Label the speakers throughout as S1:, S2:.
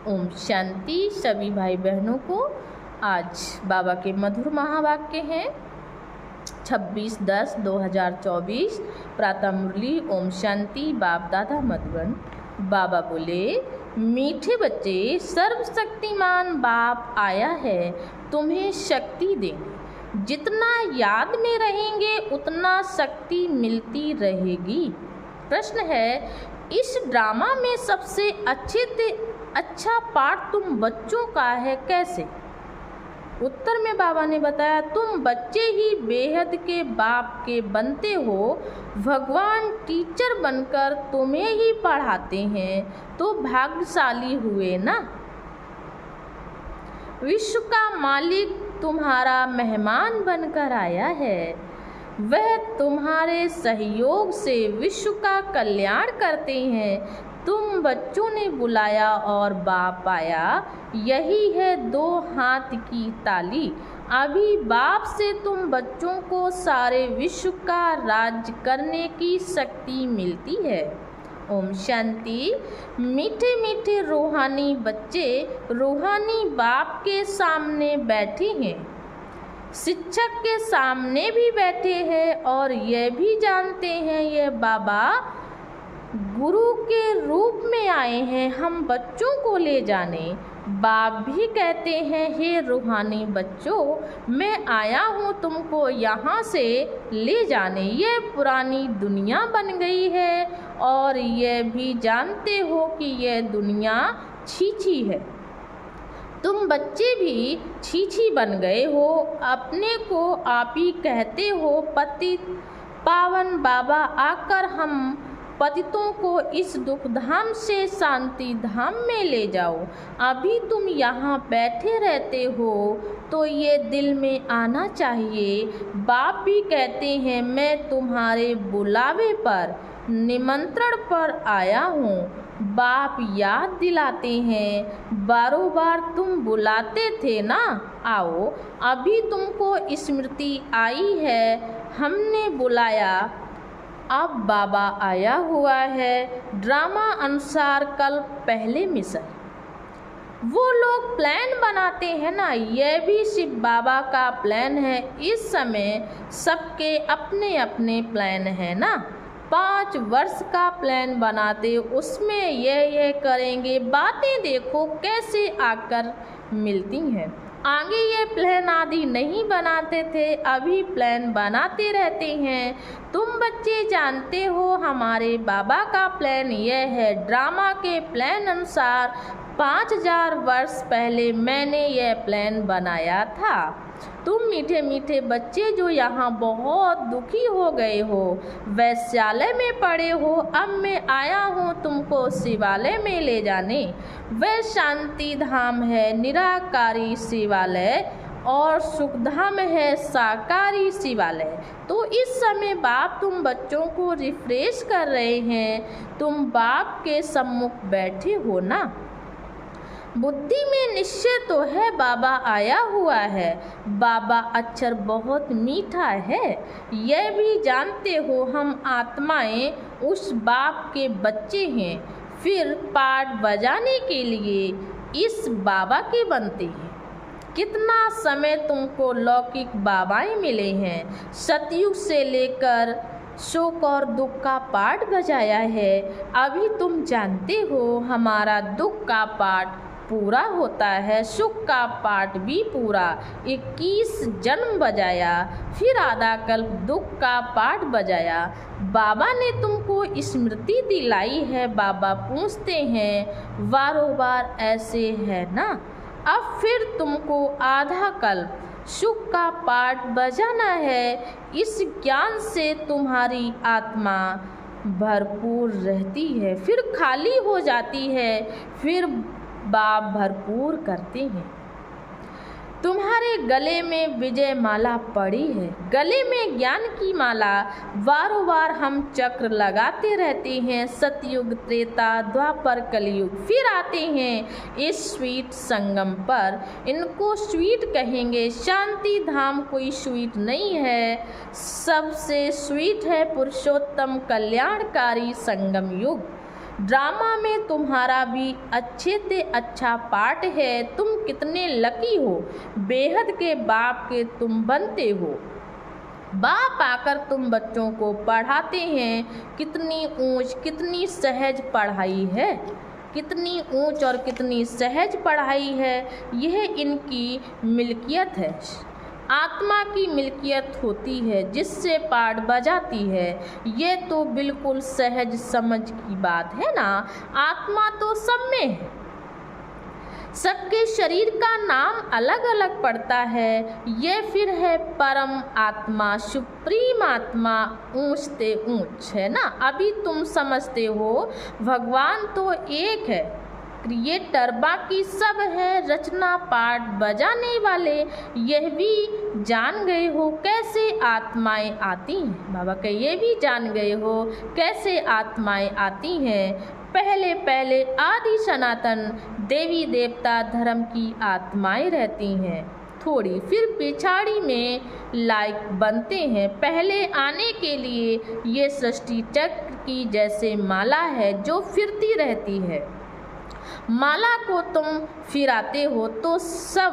S1: ओम शांति। सभी भाई बहनों को आज बाबा के मधुर महावाक्य हैं 26/10/2024 प्रातः मुरली। ओम शांति। बाप दादा मधुबन। बाबा बोले, मीठे बच्चे, सर्वशक्तिमान बाप आया है तुम्हें शक्ति देने। जितना याद में रहेंगे उतना शक्ति मिलती रहेगी। प्रश्न है, इस ड्रामा में सबसे अच्छा पार्ट तुम बच्चों का है, कैसे? उत्तर में बाबा ने बताया, तुम बच्चे ही बेहद के बाप के बनते हो। भगवान टीचर बनकर तुम्हें ही पढ़ाते हैं तो भाग्यशाली हुए ना। विश्व का मालिक तुम्हारा मेहमान बनकर आया है। वह तुम्हारे सहयोग से विश्व का कल्याण करते हैं। तुम बच्चों ने बुलाया और बाप आया, यही है 2 हाथ की ताली। अभी बाप से तुम बच्चों को सारे विश्व का राज करने की शक्ति मिलती है। ओम शांति। मीठे मीठे रूहानी बच्चे रूहानी बाप के सामने बैठे हैं, शिक्षक के सामने भी बैठे हैं और यह भी जानते हैं यह बाबा गुरु के रूप में आए हैं हम बच्चों को ले जाने। बाप भी कहते हैं, हे रूहानी बच्चों, मैं आया हूँ तुमको यहाँ से ले जाने। यह पुरानी दुनिया बन गई है और यह भी जानते हो कि यह दुनिया छीछी है। तुम बच्चे भी छीछी बन गए हो। अपने को आप ही कहते हो पतित पावन बाबा, आकर हम पतितों को इस दुख धाम से शांति धाम में ले जाओ। अभी तुम यहाँ बैठे रहते हो तो ये दिल में आना चाहिए। बाप भी कहते हैं, मैं तुम्हारे बुलावे पर निमंत्रण पर आया हूँ। बाप याद दिलाते हैं, बारों बार तुम बुलाते थे ना, आओ। अभी तुमको स्मृति आई है, हमने बुलाया, अब बाबा आया हुआ है। ड्रामा अनुसार कल पहले मिशन। वो लोग प्लान बनाते हैं ना, यह भी शिव बाबा का प्लान है। इस समय सबके अपने अपने प्लान है ना। 5 वर्ष का प्लान बनाते, उसमें यह करेंगे। बातें देखो कैसे आकर मिलती हैं। आगे ये प्लान आदि नहीं बनाते थे, अभी प्लान बनाते रहते हैं। तुम बच्चे जानते हो हमारे बाबा का प्लान यह है। ड्रामा के प्लान अनुसार 5000 वर्ष पहले मैंने यह प्लान बनाया था। तुम मीठे मीठे बच्चे जो यहाँ बहुत दुखी हो गए हो, वैश्यालय में पड़े हो, अब मैं आया हूँ तुमको शिवालय में ले जाने। वह शांति धाम है निराकारी शिवालय और सुखधाम है साकारी शिवालय। तो इस समय बाप तुम बच्चों को रिफ्रेश कर रहे हैं। तुम बाप के सम्मुख बैठे हो ना। बुद्धि में निश्चय तो है बाबा आया हुआ है। बाबा अक्षर बहुत मीठा है, यह भी जानते हो हम आत्माएं उस बाप के बच्चे हैं। फिर पाठ बजाने के लिए इस बाबा के बनते हैं। कितना समय तुमको लौकिक बाबाएं मिले हैं। सतयुग से लेकर शोक और दुख का पाठ बजाया है। अभी तुम जानते हो हमारा दुख का पाठ पूरा होता है, सुख का पाठ भी पूरा। 21 जन्म बजाया, फिर आधा कल्प दुख का पाठ बजाया। बाबा ने तुमको स्मृति दिलाई है। बाबा पूछते हैं, बारों बार ऐसे है ना। अब फिर तुमको आधा कल्प सुख का पाठ बजाना है। इस ज्ञान से तुम्हारी आत्मा भरपूर रहती है, फिर खाली हो जाती है, फिर बाप भरपूर करते हैं। तुम्हारे गले में विजय माला पड़ी है, गले में ज्ञान की माला। बारों बार हम चक्र लगाते रहते हैं। सतयुग, त्रेता, द्वापर, कलयुग, फिर आते हैं इस स्वीट संगम पर। इनको स्वीट कहेंगे। शांति धाम कोई स्वीट नहीं है, सबसे स्वीट है पुरुषोत्तम कल्याणकारी संगम युग। ड्रामा में तुम्हारा भी अच्छे से अच्छा पार्ट है। तुम कितने लकी हो, बेहद के बाप के तुम बनते हो। बाप आकर तुम बच्चों को पढ़ाते हैं। कितनी ऊंच कितनी सहज पढ़ाई है, कितनी ऊंच और कितनी सहज पढ़ाई है। यह इनकी मिल्कियत है, आत्मा की मिल्कियत होती है जिससे पाठ बजाती है। ये तो बिल्कुल सहज समझ की बात है ना। आत्मा तो सब में है, सबके शरीर का नाम अलग अलग पड़ता है। ये फिर है परम आत्मा, सुप्रीम आत्मा, ऊंच से ऊंच है ना। अभी तुम समझते हो भगवान तो एक है, क्रिएटर, बाकी सब है रचना पाठ बजाने वाले। यह भी जान गए हो कैसे आत्माएं आती हैं। बाबा के ये भी जान गए हो कैसे आत्माएं आती हैं। पहले पहले आदि सनातन देवी देवता धर्म की आत्माएं रहती हैं, थोड़ी फिर पिछाड़ी में लायक बनते हैं। पहले आने के लिए ये सृष्टि चक्र की जैसे माला है जो फिरती रहती है। माला को तुम फिराते हो तो सब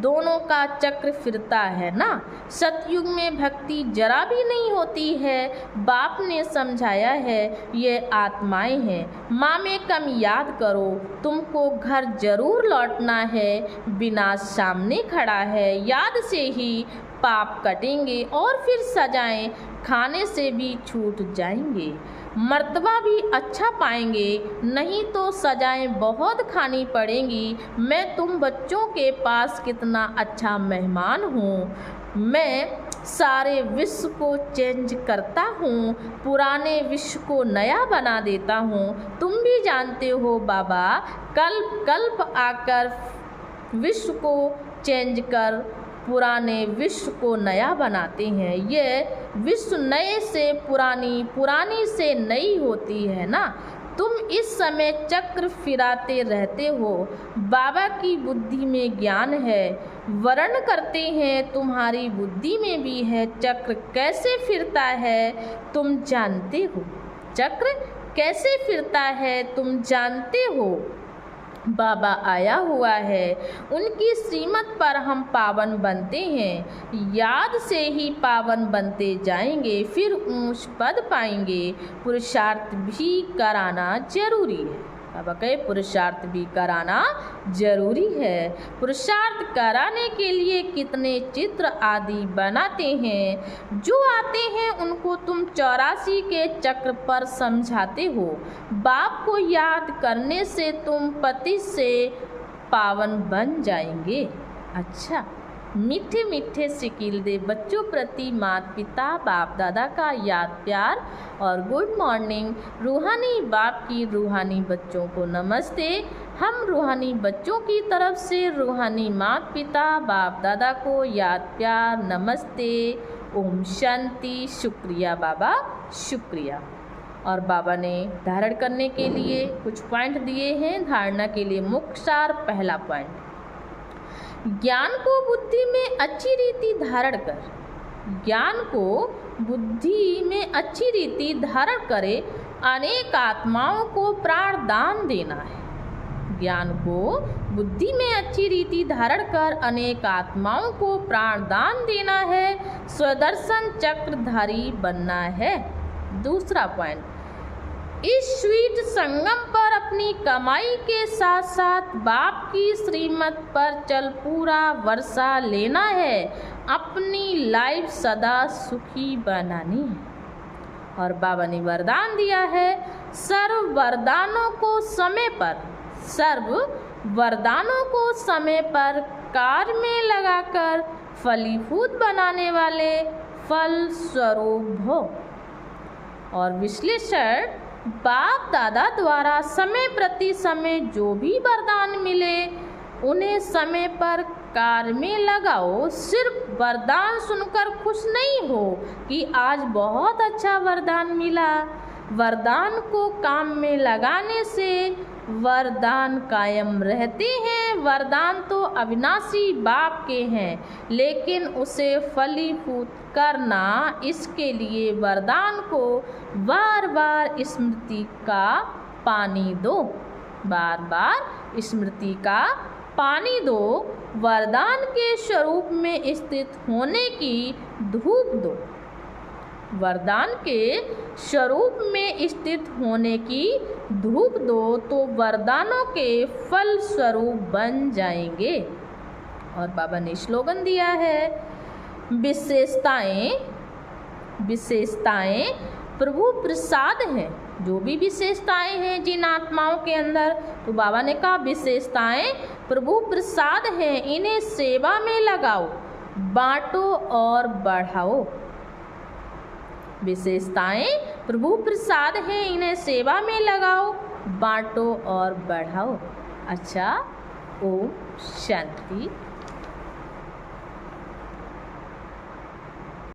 S1: दोनों का चक्र फिरता है ना। सतयुग में भक्ति जरा भी नहीं होती है। बाप ने समझाया है ये आत्माएं हैं। माँ में कम याद करो, तुमको घर जरूर लौटना है। विनाश सामने खड़ा है, याद से ही पाप कटेंगे और फिर सजाएं खाने से भी छूट जाएंगे। मर्तबा भी अच्छा पाएंगे, नहीं तो सजाएं बहुत खानी पड़ेंगी। मैं तुम बच्चों के पास कितना अच्छा मेहमान हूँ। मैं सारे विश्व को चेंज करता हूँ, पुराने विश्व को नया बना देता हूँ। तुम भी जानते हो बाबा कल्प कल्प आकर विश्व को चेंज कर पुराने विश्व को नया बनाते हैं। ये विश्व नए से पुरानी, पुरानी से नई होती है ना। तुम इस समय चक्र फिराते रहते हो। बाबा की बुद्धि में ज्ञान है, वर्ण करते हैं तुम्हारी बुद्धि में भी है। चक्र कैसे फिरता है तुम जानते हो, चक्र कैसे फिरता है तुम जानते हो। बाबा आया हुआ है, उनकी श्रीमत पर हम पावन बनते हैं। याद से ही पावन बनते जाएंगे, फिर ऊंच पद पाएंगे। पुरुषार्थ भी कराना जरूरी है। बाबा कहे पुरुषार्थ भी कराना जरूरी है। पुरुषार्थ कराने के लिए कितने चित्र आदि बनाते हैं। जो आते हैं उनको तुम 84 के चक्र पर समझाते हो। बाप को याद करने से तुम पति से पावन बन जाएंगे। अच्छा, मीठे मीठे सिकिल दे बच्चों प्रति माता पिता बाप दादा का याद प्यार और गुड मॉर्निंग। रूहानी बाप की रूहानी बच्चों को नमस्ते। हम रूहानी बच्चों की तरफ से रूहानी माता पिता बाप दादा को याद प्यार नमस्ते। ओम शांति। शुक्रिया बाबा, शुक्रिया। और बाबा ने धारण करने के लिए कुछ पॉइंट दिए हैं। धारणा के लिए मुख्य सार, पहला पॉइंट, ज्ञान को बुद्धि में अच्छी रीति धारण कर। ज्ञान को बुद्धि में अच्छी रीति धारण करे, अनेक आत्माओं को प्राण दान देना है। ज्ञान को बुद्धि में अच्छी रीति धारण कर अनेक आत्माओं को प्राण दान देना है। स्वदर्शन चक्रधारी बनना है। दूसरा पॉइंट, इस स्वीट संगम पर अपनी कमाई के साथ साथ बाप की श्रीमत पर चल पूरा वर्षा लेना है। अपनी लाइफ सदा सुखी बनानी है। और बाबा ने वरदान दिया है, सर्व वरदानों को समय पर, सर्व वरदानों को समय पर कार्य में लगाकर फलीभूत बनाने वाले फल स्वरूप हो। और विश्लेषण, बाप दादा द्वारा समय प्रति समय जो भी वरदान मिले उन्हें समय पर कार्य में लगाओ। सिर्फ वरदान सुनकर खुश नहीं हो कि आज बहुत अच्छा वरदान मिला। वरदान को काम में लगाने से वरदान कायम रहते हैं। वरदान तो अविनाशी बाप के हैं, लेकिन उसे फलीभूत करना, इसके लिए वरदान को बार बार स्मृति का पानी दो, बार बार स्मृति का पानी दो, वरदान के स्वरूप में स्थित होने की धूप दो, वरदान के स्वरूप में स्थित होने की धूप दो तो वरदानों के फल स्वरूप बन जाएंगे। और बाबा ने स्लोगन दिया है, विशेषताएं प्रभु प्रसाद हैं। जो भी विशेषताएं हैं जिन आत्माओं के अंदर, तो बाबा ने कहा विशेषताएं प्रभु प्रसाद हैं, इन्हें सेवा में लगाओ, बांटो और बढ़ाओ। विशेषताएं प्रभु प्रसाद हैं, इन्हें सेवा में लगाओ, बांटो और बढ़ाओ। अच्छा, ओम शांति।